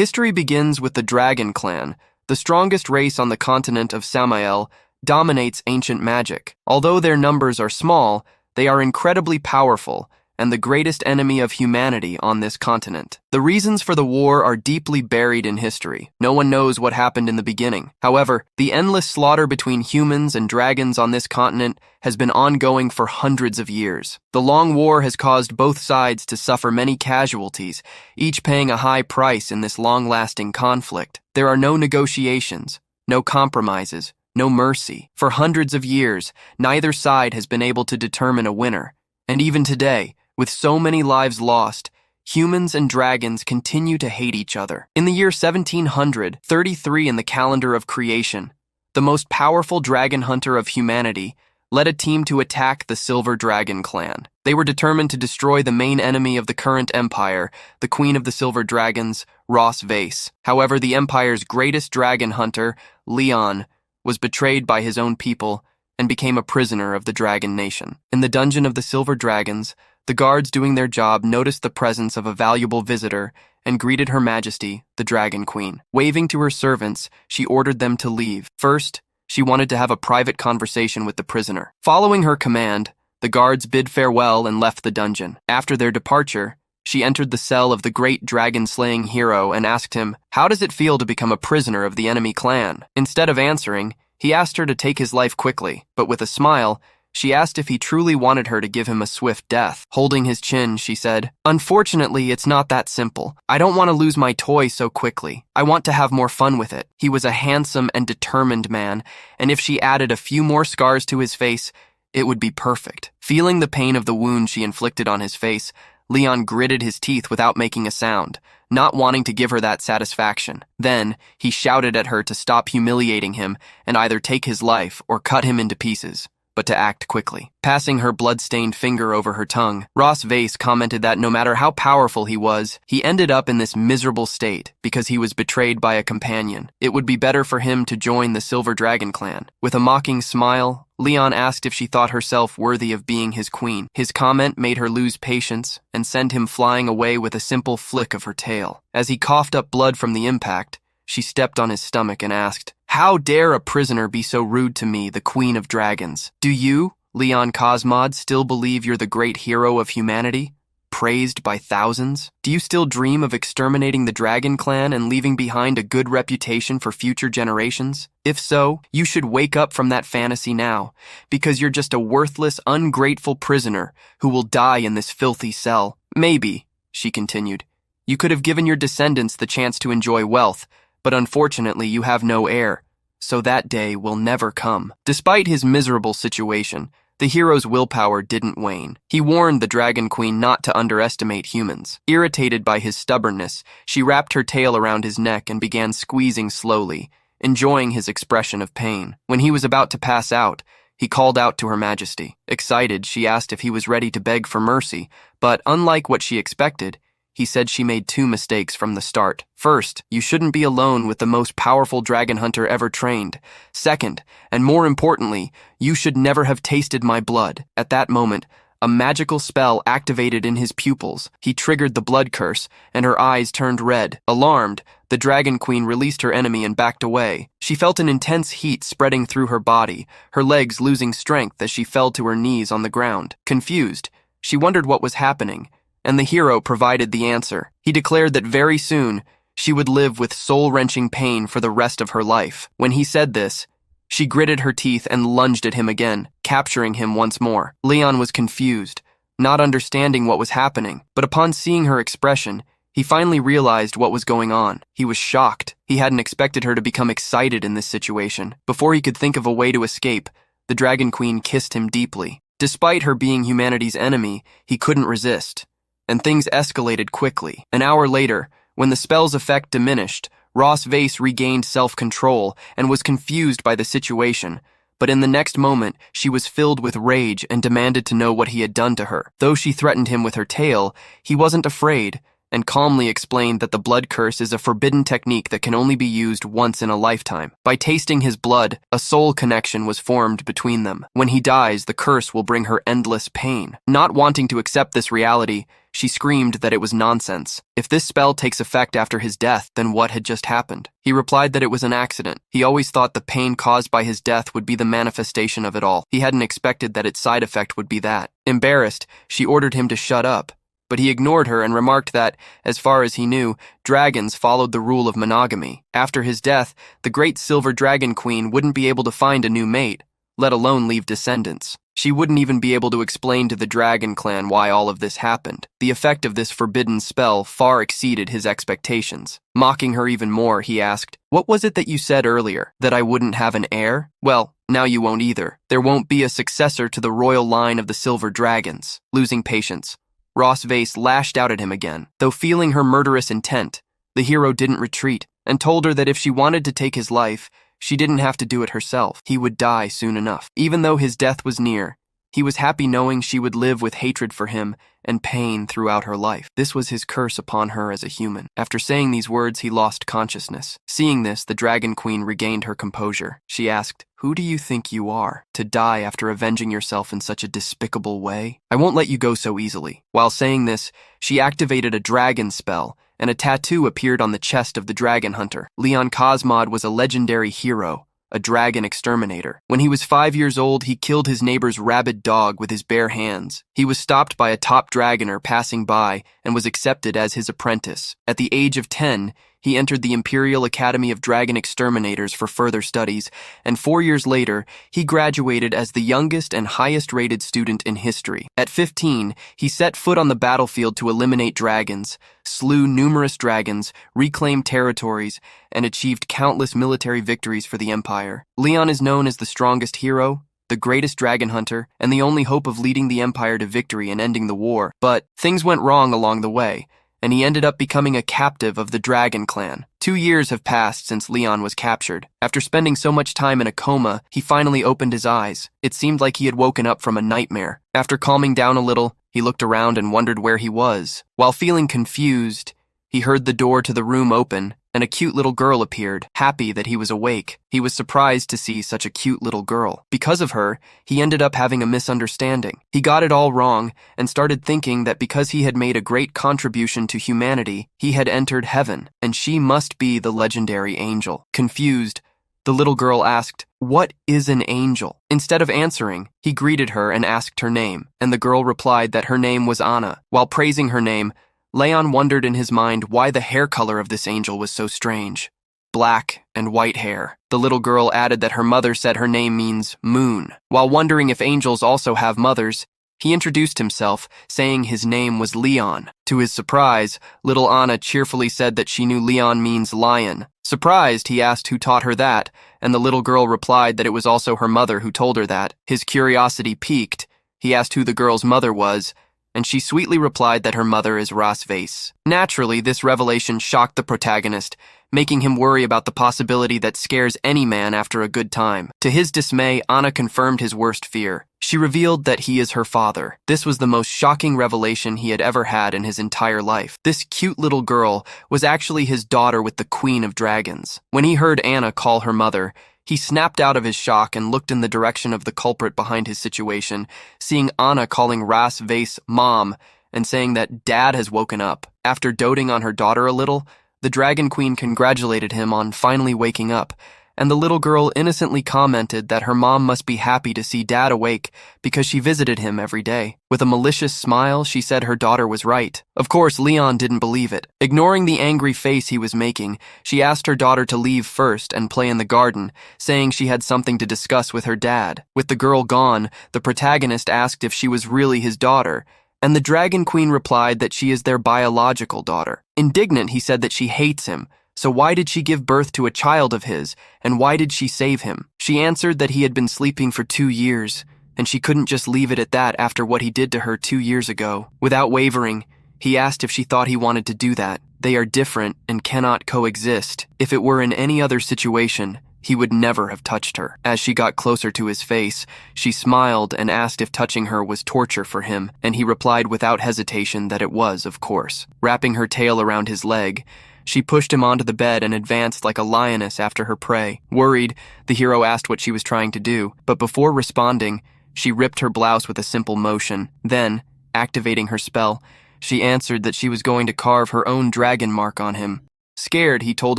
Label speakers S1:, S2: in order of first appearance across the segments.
S1: History begins with the Dragon Clan. The strongest race on the continent of Samael dominates ancient magic. Although their numbers are small, they are incredibly powerful and the greatest enemy of humanity on this continent. The reasons for the war are deeply buried in history. No one knows what happened in the beginning. However, the endless slaughter between humans and dragons on this continent has been ongoing for hundreds of years. The long war has caused both sides to suffer many casualties, each paying a high price in this long-lasting conflict. There are no negotiations, no compromises, no mercy. For hundreds of years, neither side has been able to determine a winner. And even today, with so many lives lost, humans and dragons continue to hate each other. In the year 1733 in the calendar of creation, the most powerful dragon hunter of humanity led a team to attack the Silver Dragon Clan. They were determined to destroy the main enemy of the current empire, the Queen of the Silver Dragons, Ross Vase. However, the empire's greatest dragon hunter, Leon, was betrayed by his own people and became a prisoner of the Dragon Nation. In the dungeon of the Silver Dragons, the guards doing their job noticed the presence of a valuable visitor and greeted Her Majesty, the Dragon Queen. Waving to her servants, she ordered them to leave. First, she wanted to have a private conversation with the prisoner. Following her command, the guards bid farewell and left the dungeon. After their departure, she entered the cell of the great dragon-slaying hero and asked him, "How does it feel to become a prisoner of the enemy clan?" Instead of answering, he asked her to take his life quickly, but with a smile, she asked if he truly wanted her to give him a swift death. Holding his chin, she said, "Unfortunately, it's not that simple. I don't want to lose my toy so quickly. I want to have more fun with it." He was a handsome and determined man, and if she added a few more scars to his face, it would be perfect. Feeling the pain of the wound she inflicted on his face, Leon gritted his teeth without making a sound, not wanting to give her that satisfaction. Then, he shouted at her to stop humiliating him and either take his life or cut him into pieces, but to act quickly. Passing her blood-stained finger over her tongue, Ross Vase commented that no matter how powerful he was, he ended up in this miserable state because he was betrayed by a companion. It would be better for him to join the Silver Dragon Clan. With a mocking smile, Leon asked if she thought herself worthy of being his queen. His comment made her lose patience and send him flying away with a simple flick of her tail. As he coughed up blood from the impact, she stepped on his stomach and asked, "How dare a prisoner be so rude to me, the Queen of Dragons? Do you, Leon Cosmod, still believe you're the great hero of humanity, praised by thousands? Do you still dream of exterminating the Dragon Clan and leaving behind a good reputation for future generations? If so, you should wake up from that fantasy now, because you're just a worthless, ungrateful prisoner who will die in this filthy cell. Maybe," she continued, "you could have given your descendants the chance to enjoy wealth, but unfortunately you have no heir, so that day will never come." Despite his miserable situation, the hero's willpower didn't wane. He warned the Dragon Queen not to underestimate humans. Irritated by his stubbornness, she wrapped her tail around his neck and began squeezing slowly, enjoying his expression of pain. When he was about to pass out, he called out to Her Majesty. Excited, she asked if he was ready to beg for mercy, but unlike what she expected, he said she made two mistakes from the start. First, you shouldn't be alone with the most powerful dragon hunter ever trained. Second, and more importantly, you should never have tasted my blood. At that moment, a magical spell activated in his pupils. He triggered the blood curse, and her eyes turned red. Alarmed, the Dragon Queen released her enemy and backed away. She felt an intense heat spreading through her body, her legs losing strength as she fell to her knees on the ground. Confused, she wondered what was happening, and the hero provided the answer. He declared that very soon, she would live with soul-wrenching pain for the rest of her life. When he said this, she gritted her teeth and lunged at him again, capturing him once more. Leon was confused, not understanding what was happening, but upon seeing her expression, he finally realized what was going on. He was shocked. He hadn't expected her to become excited in this situation. Before he could think of a way to escape, the Dragon Queen kissed him deeply. Despite her being humanity's enemy, he couldn't resist, and things escalated quickly. An hour later, when the spell's effect diminished, Ross Vase regained self-control and was confused by the situation, but in the next moment, she was filled with rage and demanded to know what he had done to her. Though she threatened him with her tail, he wasn't afraid, and calmly explained that the blood curse is a forbidden technique that can only be used once in a lifetime. By tasting his blood, a soul connection was formed between them. When he dies, the curse will bring her endless pain. Not wanting to accept this reality, she screamed that it was nonsense. If this spell takes effect after his death, then what had just happened? He replied that it was an accident. He always thought the pain caused by his death would be the manifestation of it all. He hadn't expected that its side effect would be that. Embarrassed, she ordered him to shut up. But he ignored her and remarked that, as far as he knew, dragons followed the rule of monogamy. After his death, the great silver dragon queen wouldn't be able to find a new mate, let alone leave descendants. She wouldn't even be able to explain to the dragon clan why all of this happened. The effect of this forbidden spell far exceeded his expectations. Mocking her even more, he asked, "What was it that you said earlier? That I wouldn't have an heir? Well, now you won't either. There won't be a successor to the royal line of the silver dragons." Losing patience, Ross Vase lashed out at him again. Though feeling her murderous intent, the hero didn't retreat and told her that if she wanted to take his life, she didn't have to do it herself. He would die soon enough. Even though his death was near, he was happy knowing she would live with hatred for him and pain throughout her life. This was his curse upon her as a human. After saying these words, he lost consciousness. Seeing this, the Dragon Queen regained her composure. She asked, "Who do you think you are, to die after avenging yourself in such a despicable way? I won't let you go so easily." While saying this, she activated a dragon spell, and a tattoo appeared on the chest of the dragon hunter. Leon Cosmod was a legendary hero, a dragon exterminator. When he was 5 years old, he killed his neighbor's rabid dog with his bare hands. He was stopped by a top dragoner passing by and was accepted as his apprentice. At the age of 10, he entered the Imperial Academy of Dragon Exterminators for further studies, and 4 years later, he graduated as the youngest and highest-rated student in history. At 15, he set foot on the battlefield to eliminate dragons, slew numerous dragons, reclaimed territories, and achieved countless military victories for the Empire. Leon is known as the strongest hero, the greatest dragon hunter, and the only hope of leading the Empire to victory and ending the war. But things went wrong along the way, and he ended up becoming a captive of the Dragon Clan. 2 years have passed since Leon was captured. After spending so much time in a coma, he finally opened his eyes. It seemed like he had woken up from a nightmare. After calming down a little, he looked around and wondered where he was. While feeling confused, he heard the door to the room open, and a cute little girl appeared. Happy that he was awake, he was surprised to see such a cute little girl. Because of her, he ended up having a misunderstanding. He got it all wrong and started thinking that because he had made a great contribution to humanity, he had entered heaven, and she must be the legendary angel. Confused, the little girl asked, "What is an angel?" Instead of answering, he greeted her and asked her name, and the girl replied that her name was Anna. While praising her name, Leon wondered in his mind why the hair color of this angel was so strange. Black and white hair. The little girl added that her mother said her name means moon. While wondering if angels also have mothers, he introduced himself, saying his name was Leon. To his surprise, little Anna cheerfully said that she knew Leon means lion. Surprised, he asked who taught her that, and the little girl replied that it was also her mother who told her that. His curiosity piqued. He asked who the girl's mother was, and she sweetly replied that her mother is Ross Vase. Naturally, this revelation shocked the protagonist, making him worry about the possibility that scares any man after a good time. To his dismay, Anna confirmed his worst fear. She revealed that he is her father. This was the most shocking revelation he had ever had in his entire life. This cute little girl was actually his daughter with the Queen of Dragons. When he heard Anna call her mother, he snapped out of his shock and looked in the direction of the culprit behind his situation, seeing Anna calling Ross Vase Mom and saying that Dad has woken up. After doting on her daughter a little, the Dragon Queen congratulated him on finally waking up, and the little girl innocently commented that her mom must be happy to see Dad awake because she visited him every day. With a malicious smile, she said her daughter was right. Of course, Leon didn't believe it. Ignoring the angry face he was making, she asked her daughter to leave first and play in the garden, saying she had something to discuss with her dad. With the girl gone, the protagonist asked if she was really his daughter, and the Dragon Queen replied that she is their biological daughter. Indignant, he said that she hates him. So why did she give birth to a child of his, and why did she save him? She answered that he had been sleeping for 2 years, and she couldn't just leave it at that after what he did to her 2 years ago. Without wavering, he asked if she thought he wanted to do that. They are different and cannot coexist. If it were in any other situation, he would never have touched her. As she got closer to his face, she smiled and asked if touching her was torture for him, and he replied without hesitation that it was, of course. Wrapping her tail around his leg, she pushed him onto the bed and advanced like a lioness after her prey. Worried, the hero asked what she was trying to do, but before responding, she ripped her blouse with a simple motion. Then, activating her spell, she answered that she was going to carve her own dragon mark on him. Scared, he told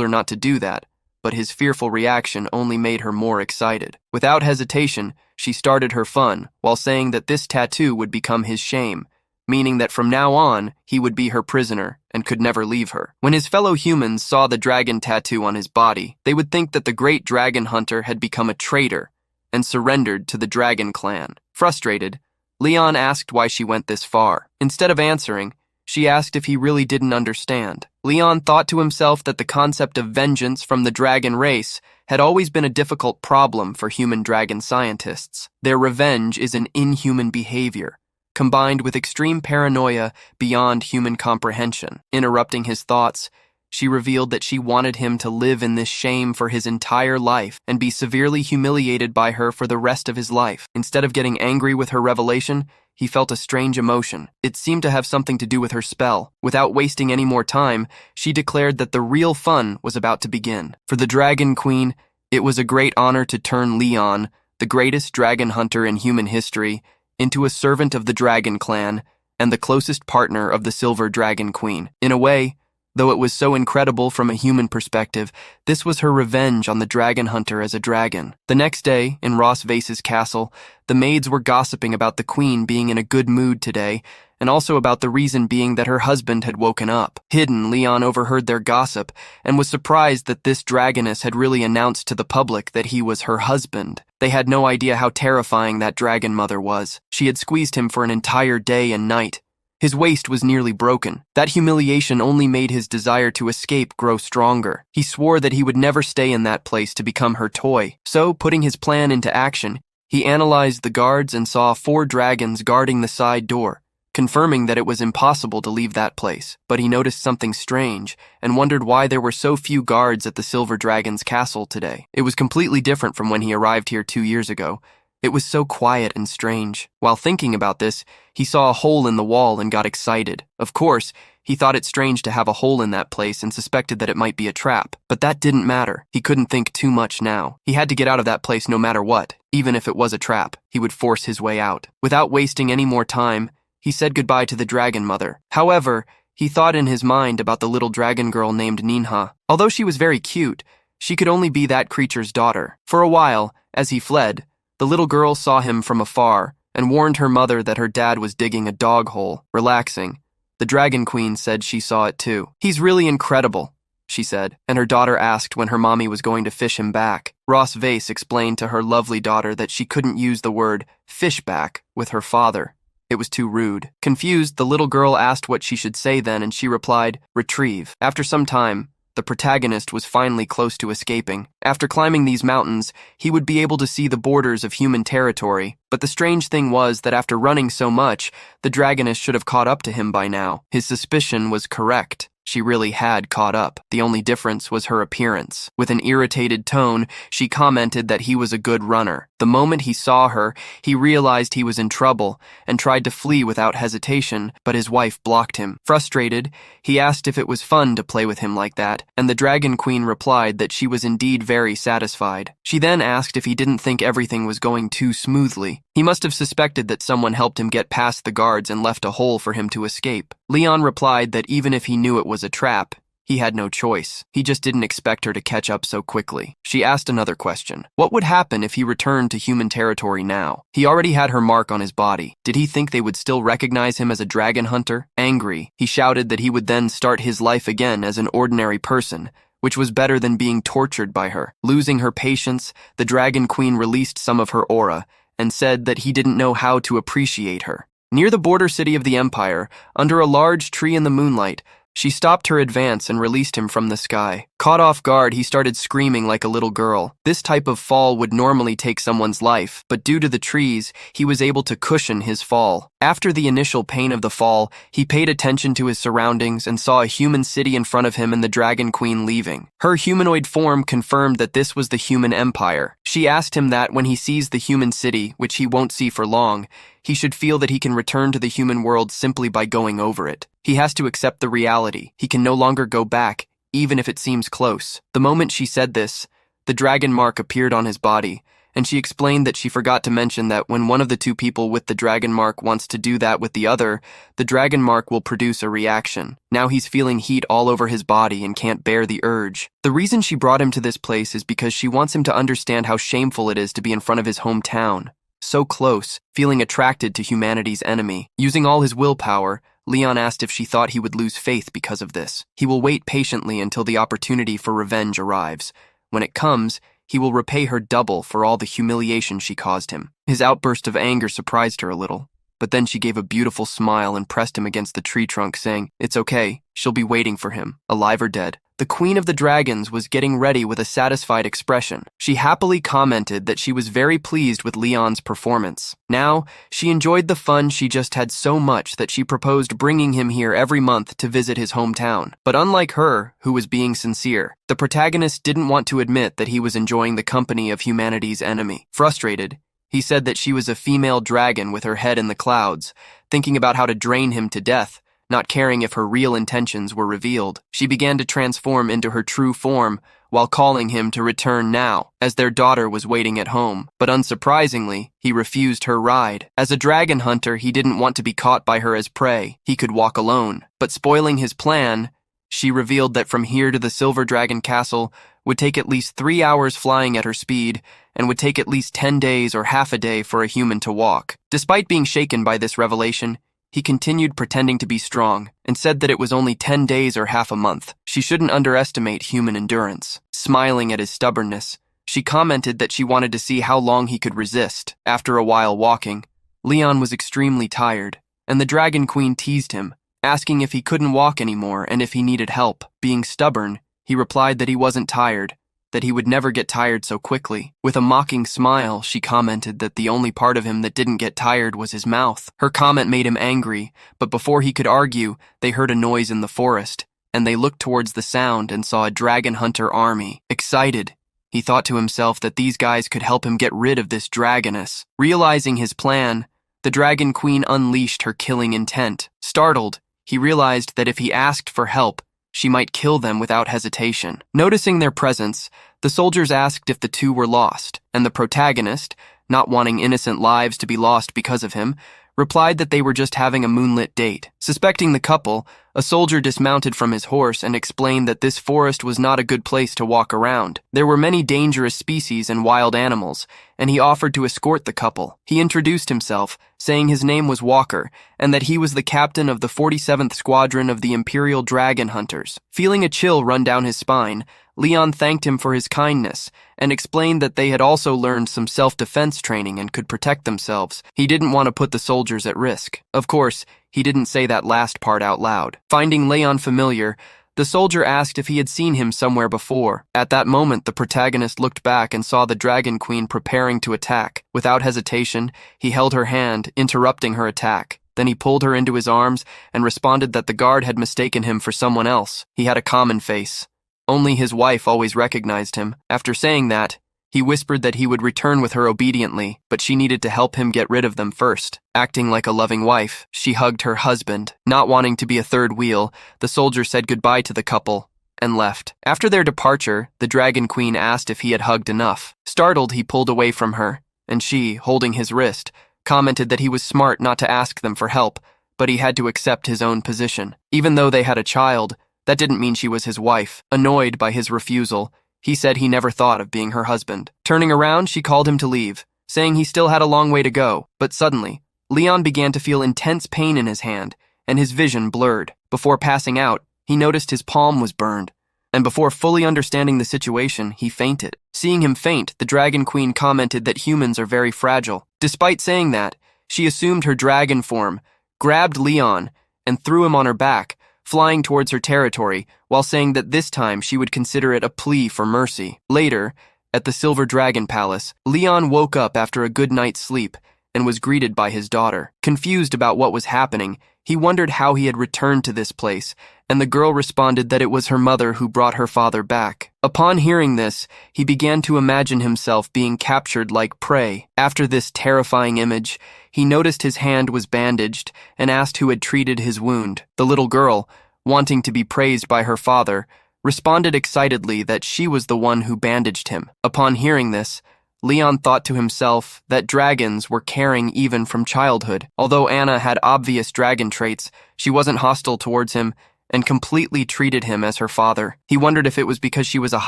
S1: her not to do that, but his fearful reaction only made her more excited. Without hesitation, she started her fun, while saying that this tattoo would become his shame, meaning that from now on, he would be her prisoner and could never leave her. When his fellow humans saw the dragon tattoo on his body, they would think that the great dragon hunter had become a traitor and surrendered to the dragon clan. Frustrated, Leon asked why she went this far. Instead of answering, she asked if he really didn't understand. Leon thought to himself that the concept of vengeance from the dragon race had always been a difficult problem for human dragon scientists. Their revenge is an inhuman behavior, combined with extreme paranoia beyond human comprehension. Interrupting his thoughts, she revealed that she wanted him to live in this shame for his entire life and be severely humiliated by her for the rest of his life. Instead of getting angry with her revelation, he felt a strange emotion. It seemed to have something to do with her spell. Without wasting any more time, she declared that the real fun was about to begin. For the Dragon Queen, it was a great honor to turn Leon, the greatest dragon hunter in human history, into a servant of the Dragon Clan and the closest partner of the Silver Dragon Queen. In a way, though it was so incredible from a human perspective, this was her revenge on the dragon hunter as a dragon. The next day, in Ross Vase's castle, the maids were gossiping about the queen being in a good mood today, and also about the reason being that her husband had woken up. Hidden, Leon overheard their gossip and was surprised that this dragoness had really announced to the public that he was her husband. They had no idea how terrifying that dragon mother was. She had squeezed him for an entire day and night. His waist was nearly broken. That humiliation only made his desire to escape grow stronger. He swore that he would never stay in that place to become her toy. So, putting his plan into action, he analyzed the guards and saw 4 dragons guarding the side door, confirming that it was impossible to leave that place. But he noticed something strange and wondered why there were so few guards at the Silver Dragon's castle today. It was completely different from when he arrived here 2 years ago. It was so quiet and strange. While thinking about this, he saw a hole in the wall and got excited. Of course, he thought it strange to have a hole in that place and suspected that it might be a trap. But that didn't matter. He couldn't think too much now. He had to get out of that place no matter what. Even if it was a trap, he would force his way out. Without wasting any more time, he said goodbye to the dragon mother. However, he thought in his mind about the little dragon girl named Ninha. Although she was very cute, she could only be that creature's daughter. For a while, as he fled, the little girl saw him from afar and warned her mother that her dad was digging a dog hole. Relaxing, the Dragon Queen said she saw it too. "He's really incredible," she said, and her daughter asked when her mommy was going to fish him back. Ross Vase explained to her lovely daughter that she couldn't use the word fish back with her father. It was too rude. Confused, the little girl asked what she should say then, and she replied, "Retrieve." After some time, the protagonist was finally close to escaping. After climbing these mountains, he would be able to see the borders of human territory. But the strange thing was that after running so much, the dragoness should have caught up to him by now. His suspicion was correct. She really had caught up. The only difference was her appearance. With an irritated tone, she commented that he was a good runner. The moment he saw her, he realized he was in trouble and tried to flee without hesitation, but his wife blocked him. Frustrated, he asked if it was fun to play with him like that, and the Dragon Queen replied that she was indeed very satisfied. She then asked if he didn't think everything was going too smoothly. He must have suspected that someone helped him get past the guards and left a hole for him to escape. Leon replied that even if he knew it was a trap, he had no choice. He just didn't expect her to catch up so quickly. She asked another question. What would happen if he returned to human territory now? He already had her mark on his body. Did he think they would still recognize him as a dragon hunter? Angry, he shouted that he would then start his life again as an ordinary person, which was better than being tortured by her. Losing her patience, the Dragon Queen released some of her aura and said that he didn't know how to appreciate her. Near the border city of the Empire, under a large tree in the moonlight, she stopped her advance and released him from the sky. Caught off guard, he started screaming like a little girl. This type of fall would normally take someone's life, but due to the trees, he was able to cushion his fall. After the initial pain of the fall, he paid attention to his surroundings and saw a human city in front of him and the Dragon Queen leaving. Her humanoid form confirmed that this was the human empire. She asked him that when he sees the human city, which he won't see for long, he should feel that he can return to the human world simply by going over it. He has to accept the reality. He can no longer go back, even if it seems close. The moment she said this, the dragon mark appeared on his body, and she explained that she forgot to mention that when one of the two people with the dragon mark wants to do that with the other, the dragon mark will produce a reaction. Now he's feeling heat all over his body and can't bear the urge. The reason she brought him to this place is because she wants him to understand how shameful it is to be in front of his hometown. So close, feeling attracted to humanity's enemy. Using all his willpower, Leon asked if she thought he would lose faith because of this. He will wait patiently until the opportunity for revenge arrives. When it comes, he will repay her double for all the humiliation she caused him. His outburst of anger surprised her a little, but then she gave a beautiful smile and pressed him against the tree trunk, saying, "It's okay, she'll be waiting for him, alive or dead." The Queen of the Dragons was getting ready with a satisfied expression. She happily commented that she was very pleased with Leon's performance. Now, she enjoyed the fun she just had so much that she proposed bringing him here every month to visit his hometown. But unlike her, who was being sincere, the protagonist didn't want to admit that he was enjoying the company of humanity's enemy. Frustrated, he said that she was a female dragon with her head in the clouds, thinking about how to drain him to death, not caring if her real intentions were revealed. She began to transform into her true form while calling him to return now, as their daughter was waiting at home. But unsurprisingly, he refused her ride. As a dragon hunter, he didn't want to be caught by her as prey. He could walk alone. But spoiling his plan, she revealed that from here to the Silver Dragon Castle would take at least 3 hours flying at her speed, and would take at least 10 days or half a day for a human to walk. Despite being shaken by this revelation, he continued pretending to be strong and said that it was only 10 days or half a month. She shouldn't underestimate human endurance. Smiling at his stubbornness, she commented that she wanted to see how long he could resist. After a while walking, Leon was extremely tired, and the Dragon Queen teased him, asking if he couldn't walk anymore and if he needed help. Being stubborn, he replied that he wasn't tired, that he would never get tired so quickly. With a mocking smile, she commented that the only part of him that didn't get tired was his mouth. Her comment made him angry, but before he could argue, they heard a noise in the forest, and they looked towards the sound and saw a dragon hunter army. Excited, he thought to himself that these guys could help him get rid of this dragoness. Realizing his plan, the Dragon Queen unleashed her killing intent. Startled, he realized that if he asked for help, she might kill them without hesitation. Noticing their presence, the soldiers asked if the two were lost, and the protagonist, not wanting innocent lives to be lost because of him, replied that they were just having a moonlit date. Suspecting the couple, a soldier dismounted from his horse and explained that this forest was not a good place to walk around. There were many dangerous species and wild animals, and he offered to escort the couple. He introduced himself, saying his name was Walker, and that he was the captain of the 47th Squadron of the Imperial Dragon Hunters. Feeling a chill run down his spine, Leon thanked him for his kindness and explained that they had also learned some self-defense training and could protect themselves. He didn't want to put the soldiers at risk. Of course, he didn't say that last part out loud. Finding Leon familiar, the soldier asked if he had seen him somewhere before. At that moment, the protagonist looked back and saw the Dragon Queen preparing to attack. Without hesitation, he held her hand, interrupting her attack. Then he pulled her into his arms and responded that the guard had mistaken him for someone else. He had a common face. Only his wife always recognized him. After saying that, he whispered that he would return with her obediently, but she needed to help him get rid of them first. Acting like a loving wife, she hugged her husband. Not wanting to be a third wheel, the soldier said goodbye to the couple and left. After their departure, the Dragon Queen asked if he had hugged enough. Startled, he pulled away from her, and she, holding his wrist, commented that he was smart not to ask them for help, but he had to accept his own position. Even though they had a child, that didn't mean she was his wife. Annoyed by his refusal, he said he never thought of being her husband. Turning around, she called him to leave, saying he still had a long way to go. But suddenly, Leon began to feel intense pain in his hand, and his vision blurred. Before passing out, he noticed his palm was burned, and before fully understanding the situation, he fainted. Seeing him faint, the Dragon Queen commented that humans are very fragile. Despite saying that, she assumed her dragon form, grabbed Leon, and threw him on her back, flying towards her territory while saying that this time she would consider it a plea for mercy. Later, at the Silver Dragon Palace, Leon woke up after a good night's sleep and was greeted by his daughter. Confused about what was happening, he wondered how he had returned to this place, and the girl responded that it was her mother who brought her father back. Upon hearing this, he began to imagine himself being captured like prey. After this terrifying image, he noticed his hand was bandaged and asked who had treated his wound. The little girl, wanting to be praised by her father, responded excitedly that she was the one who bandaged him. Upon hearing this, Leon thought to himself that dragons were caring even from childhood. Although Anna had obvious dragon traits, she wasn't hostile towards him and completely treated him as her father. He wondered if it was because she was a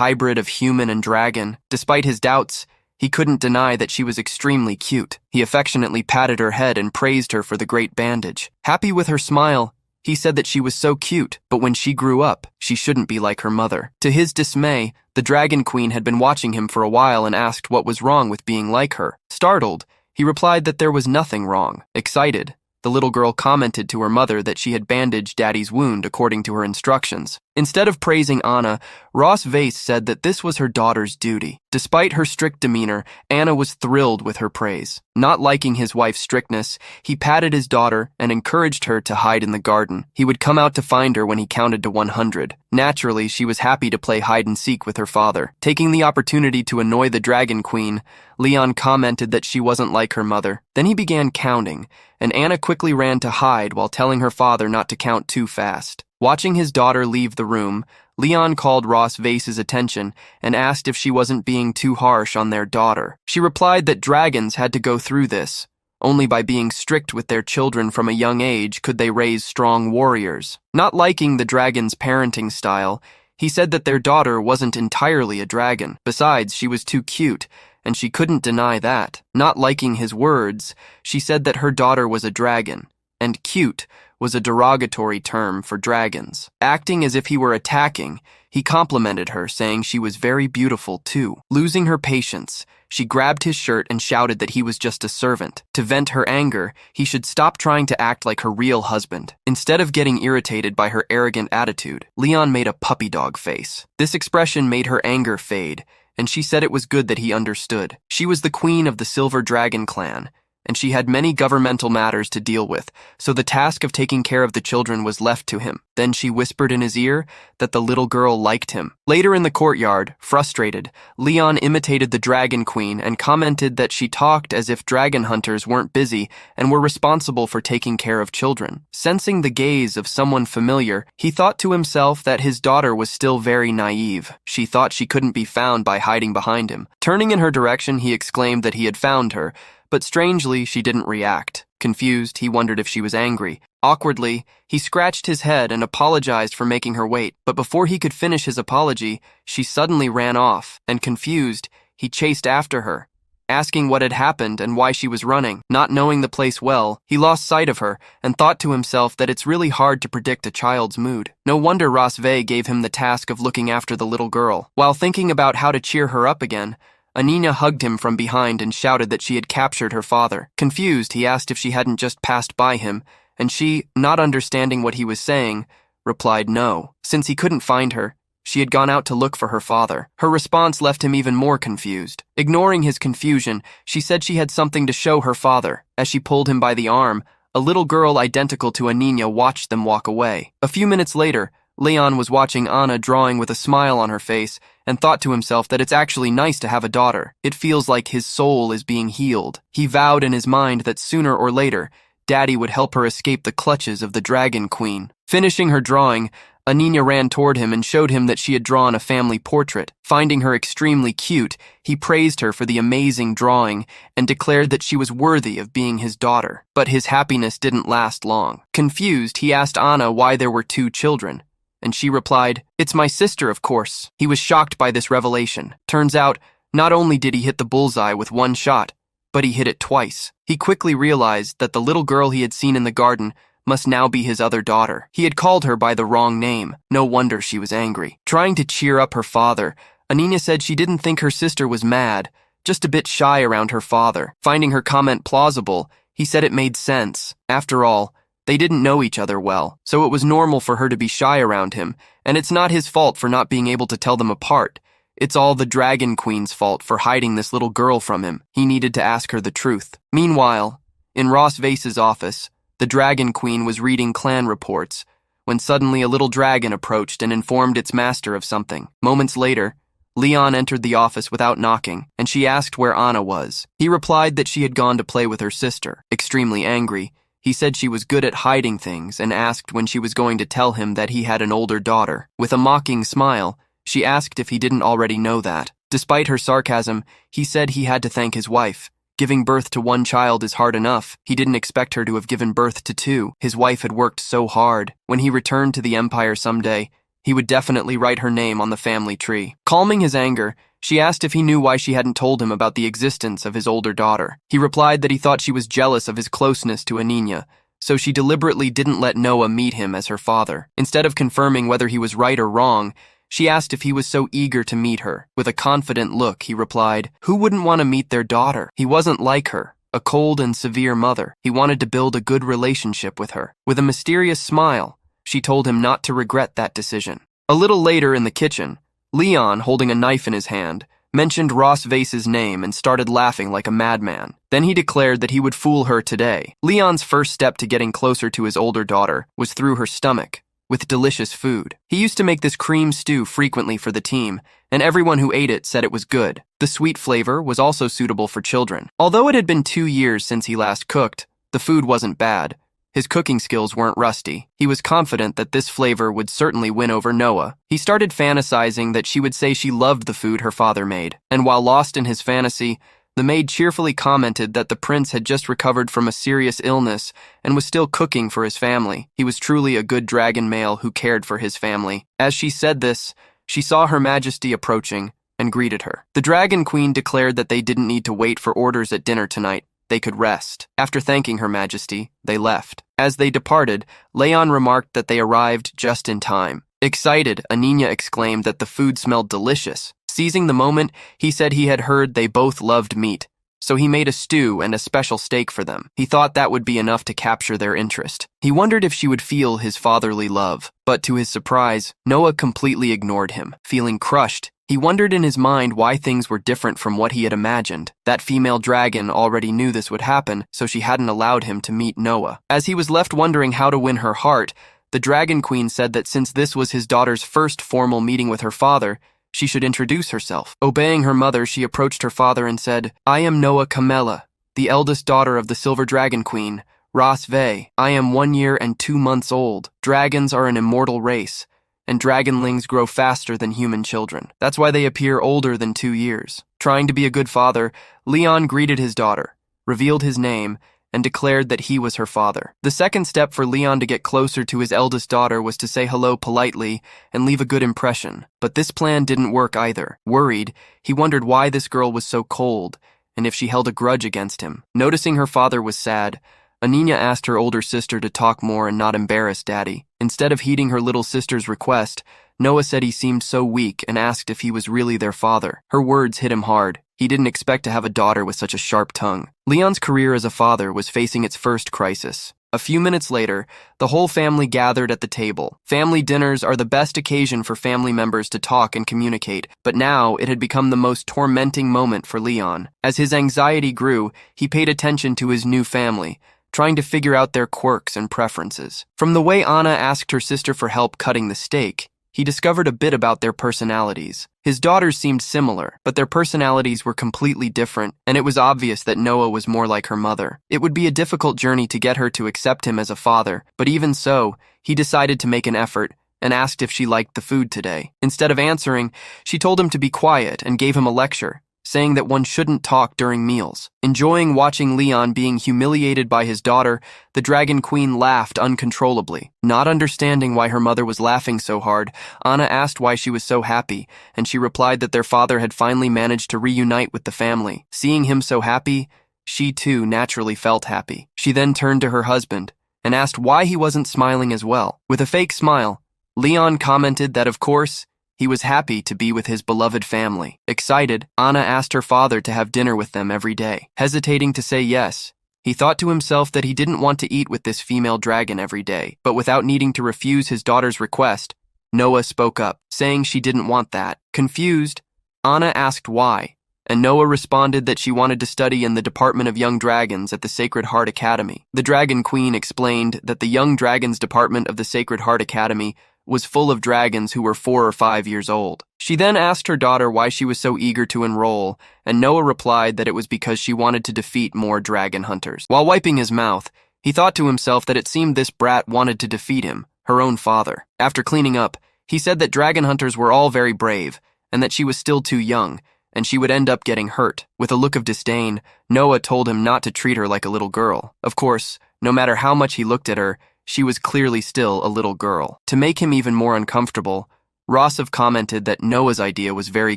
S1: hybrid of human and dragon. Despite his doubts, he couldn't deny that she was extremely cute. He affectionately patted her head and praised her for the great bandage. Happy with her smile, he said that she was so cute, but when she grew up, she shouldn't be like her mother. To his dismay, the Dragon Queen had been watching him for a while and asked what was wrong with being like her. Startled, he replied that there was nothing wrong. Excited, the little girl commented to her mother that she had bandaged Daddy's wound according to her instructions. Instead of praising Anna, Ross Vase said that this was her daughter's duty. Despite her strict demeanor, Anna was thrilled with her praise. Not liking his wife's strictness, he patted his daughter and encouraged her to hide in the garden. He would come out to find her when he counted to 100. Naturally, she was happy to play hide-and-seek with her father. Taking the opportunity to annoy the Dragon Queen, Leon commented that she wasn't like her mother. Then he began counting, and Anna quickly ran to hide while telling her father not to count too fast. Watching his daughter leave the room, Leon called Ross Vase's attention and asked if she wasn't being too harsh on their daughter. She replied that dragons had to go through this. Only by being strict with their children from a young age could they raise strong warriors. Not liking the dragon's parenting style, he said that their daughter wasn't entirely a dragon. Besides, she was too cute, and she couldn't deny that. Not liking his words, she said that her daughter was a dragon, and cute was a derogatory term for dragons. Acting as if he were attacking, he complimented her, saying she was very beautiful too. Losing her patience, she grabbed his shirt and shouted that he was just a servant. To vent her anger, he should stop trying to act like her real husband. Instead of getting irritated by her arrogant attitude, Leon made a puppy dog face. This expression made her anger fade, and she said it was good that he understood. She was the queen of the Silver Dragon clan, and she had many governmental matters to deal with, so the task of taking care of the children was left to him. Then she whispered in his ear that the little girl liked him. Later in the courtyard, frustrated, Leon imitated the Dragon Queen and commented that she talked as if dragon hunters weren't busy and were responsible for taking care of children. Sensing the gaze of someone familiar, he thought to himself that his daughter was still very naive. She thought she couldn't be found by hiding behind him. Turning in her direction, he exclaimed that he had found her, but strangely, she didn't react. Confused, he wondered if she was angry. Awkwardly, he scratched his head and apologized for making her wait, but before he could finish his apology, she suddenly ran off, and confused, he chased after her, asking what had happened and why she was running. Not knowing the place well, he lost sight of her and thought to himself that it's really hard to predict a child's mood. No wonder Ross Vase gave him the task of looking after the little girl. While thinking about how to cheer her up again, Anina hugged him from behind and shouted that she had captured her father. Confused, he asked if she hadn't just passed by him, and she, not understanding what he was saying, replied no. Since he couldn't find her, she had gone out to look for her father. Her response left him even more confused. Ignoring his confusion, she said she had something to show her father. As she pulled him by the arm, a little girl identical to Anina watched them walk away. A few minutes later, Leon was watching Anna drawing with a smile on her face and thought to himself that it's actually nice to have a daughter. It feels like his soul is being healed. He vowed in his mind that sooner or later, Daddy would help her escape the clutches of the Dragon Queen. Finishing her drawing, Anina ran toward him and showed him that she had drawn a family portrait. Finding her extremely cute, he praised her for the amazing drawing and declared that she was worthy of being his daughter. But his happiness didn't last long. Confused, he asked Anna why there were 2 children. And she replied, "It's my sister, of course." He was shocked by this revelation. Turns out, not only did he hit the bullseye with 1 shot, but he hit it twice. He quickly realized that the little girl he had seen in the garden must now be his other daughter. He had called her by the wrong name. No wonder she was angry. Trying to cheer up her father, Anina said she didn't think her sister was mad, just a bit shy around her father. Finding her comment plausible, he said it made sense. After all, They didn't know each other well, so it was normal for her to be shy around him, and it's not his fault for not being able to tell them apart. It's all the Dragon Queen's fault for hiding this little girl from him. He needed to ask her the truth. Meanwhile, in Ross Vase's office, the Dragon Queen was reading clan reports, when suddenly a little dragon approached and informed its master of something. Moments later, Leon entered the office without knocking, and she asked where Anna was. He replied that she had gone to play with her sister. Extremely angry, he said she was good at hiding things and asked when she was going to tell him that he had an older daughter. With a mocking smile, she asked if he didn't already know that. Despite her sarcasm, he said he had to thank his wife. Giving birth to one child is hard enough. He didn't expect her to have given birth to two. His wife had worked so hard. When he returned to the Empire someday, he would definitely write her name on the family tree. Calming his anger, she asked if he knew why she hadn't told him about the existence of his older daughter. He replied that he thought she was jealous of his closeness to Aninya, so she deliberately didn't let Noah meet him as her father. Instead of confirming whether he was right or wrong, she asked if he was so eager to meet her. With a confident look, he replied, who wouldn't want to meet their daughter? He wasn't like her, a cold and severe mother. He wanted to build a good relationship with her. With a mysterious smile, she told him not to regret that decision. A little later in the kitchen, Leon, holding a knife in his hand, mentioned Ross Vase's name and started laughing like a madman. Then he declared that he would fool her today. Leon's first step to getting closer to his older daughter was through her stomach, with delicious food. He used to make this cream stew frequently for the team, and everyone who ate it said it was good. The sweet flavor was also suitable for children. Although it had been 2 years since he last cooked, the food wasn't bad. His cooking skills weren't rusty. He was confident that this flavor would certainly win over Noah. He started fantasizing that she would say she loved the food her father made, and while lost in his fantasy, the maid cheerfully commented that the prince had just recovered from a serious illness and was still cooking for his family. He was truly a good dragon male who cared for his family. As she said this, she saw Her Majesty approaching and greeted her. The Dragon Queen declared that they didn't need to wait for orders at dinner tonight. They could rest. After thanking Her Majesty, they left. As they departed, Leon remarked that they arrived just in time. Excited, Aninya exclaimed that the food smelled delicious. Seizing the moment, he said he had heard they both loved meat, so he made a stew and a special steak for them. He thought that would be enough to capture their interest. He wondered if she would feel his fatherly love, but to his surprise, Noah completely ignored him. Feeling crushed, he wondered in his mind why things were different from what he had imagined. That female dragon already knew this would happen, so she hadn't allowed him to meet Noah. As he was left wondering how to win her heart, the Dragon Queen said that since this was his daughter's first formal meeting with her father, she should introduce herself. Obeying her mother, she approached her father and said, I am Noah Kamela, the eldest daughter of the Silver Dragon Queen, Ross Vay. I am 1 year and 2 months old. Dragons are an immortal race, and dragonlings grow faster than human children. That's why they appear older than 2 years. Trying to be a good father, Leon greeted his daughter, revealed his name, and declared that he was her father. The second step for Leon to get closer to his eldest daughter was to say hello politely and leave a good impression. But this plan didn't work either. Worried, he wondered why this girl was so cold and if she held a grudge against him. Noticing her father was sad, Aninya asked her older sister to talk more and not embarrass Daddy. Instead of heeding her little sister's request, Noah said he seemed so weak and asked if he was really their father. Her words hit him hard. He didn't expect to have a daughter with such a sharp tongue. Leon's career as a father was facing its first crisis. A few minutes later, the whole family gathered at the table. Family dinners are the best occasion for family members to talk and communicate, but now it had become the most tormenting moment for Leon. As his anxiety grew, he paid attention to his new family, trying to figure out their quirks and preferences. From the way Anna asked her sister for help cutting the steak, he discovered a bit about their personalities. His daughters seemed similar, but their personalities were completely different, and it was obvious that Noah was more like her mother. It would be a difficult journey to get her to accept him as a father, but even so, he decided to make an effort and asked if she liked the food today. Instead of answering, she told him to be quiet and gave him a lecture, saying that one shouldn't talk during meals. Enjoying watching Leon being humiliated by his daughter, the Dragon Queen laughed uncontrollably. Not understanding why her mother was laughing so hard, Anna asked why she was so happy, and she replied that their father had finally managed to reunite with the family. Seeing him so happy, she too naturally felt happy. She then turned to her husband and asked why he wasn't smiling as well. With a fake smile, Leon commented that of course, he was happy to be with his beloved family. Excited, Anna asked her father to have dinner with them every day. Hesitating to say yes, He thought to himself that he didn't want to eat with this female dragon every day, but without needing to refuse his daughter's request, Noah spoke up, saying she didn't want that. Confused, Anna asked why, and Noah responded that she wanted to study in the Department of Young Dragons at the Sacred Heart Academy. The Dragon Queen explained that the Young Dragons Department of the Sacred Heart Academy was full of dragons who were 4 or 5 years old. She then asked her daughter why she was so eager to enroll, and Noah replied that it was because she wanted to defeat more dragon hunters. While wiping his mouth, he thought to himself that it seemed this brat wanted to defeat him, her own father. After cleaning up, he said that dragon hunters were all very brave, and that she was still too young, and she would end up getting hurt. With a look of disdain, Noah told him not to treat her like a little girl. Of course, no matter how much he looked at her, she was clearly still a little girl. To make him even more uncomfortable, Rossov commented that Noah's idea was very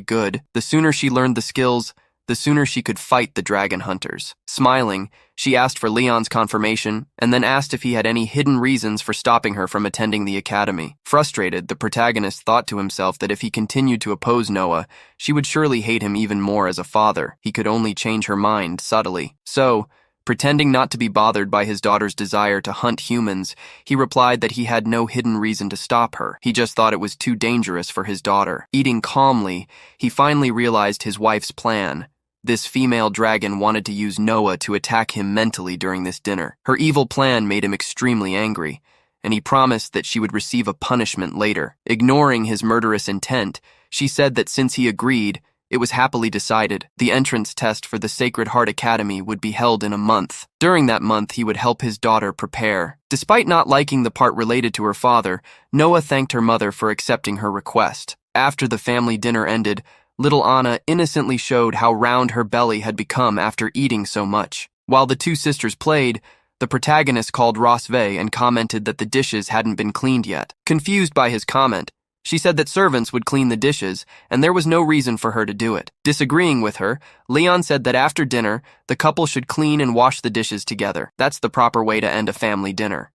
S1: good. The sooner she learned the skills, the sooner she could fight the dragon hunters. Smiling, she asked for Leon's confirmation and then asked if he had any hidden reasons for stopping her from attending the academy. Frustrated, the protagonist thought to himself that if he continued to oppose Noah, she would surely hate him even more as a father. He could only change her mind subtly. So, pretending not to be bothered by his daughter's desire to hunt humans, he replied that he had no hidden reason to stop her. He just thought it was too dangerous for his daughter. Eating calmly, he finally realized his wife's plan. This female dragon wanted to use Noah to attack him mentally during this dinner. Her evil plan made him extremely angry, and he promised that she would receive a punishment later. Ignoring his murderous intent, she said that since he agreed, it was happily decided. The entrance test for the Sacred Heart Academy would be held in a month. During that month, he would help his daughter prepare. Despite not liking the part related to her father, Noah thanked her mother for accepting her request. After the family dinner ended, little Anna innocently showed how round her belly had become after eating so much. While the two sisters played, the protagonist called Rosve and commented that the dishes hadn't been cleaned yet. Confused by his comment, she said that servants would clean the dishes, and there was no reason for her to do it. Disagreeing with her, Leon said that after dinner, the couple should clean and wash the dishes together. That's the proper way to end a family dinner.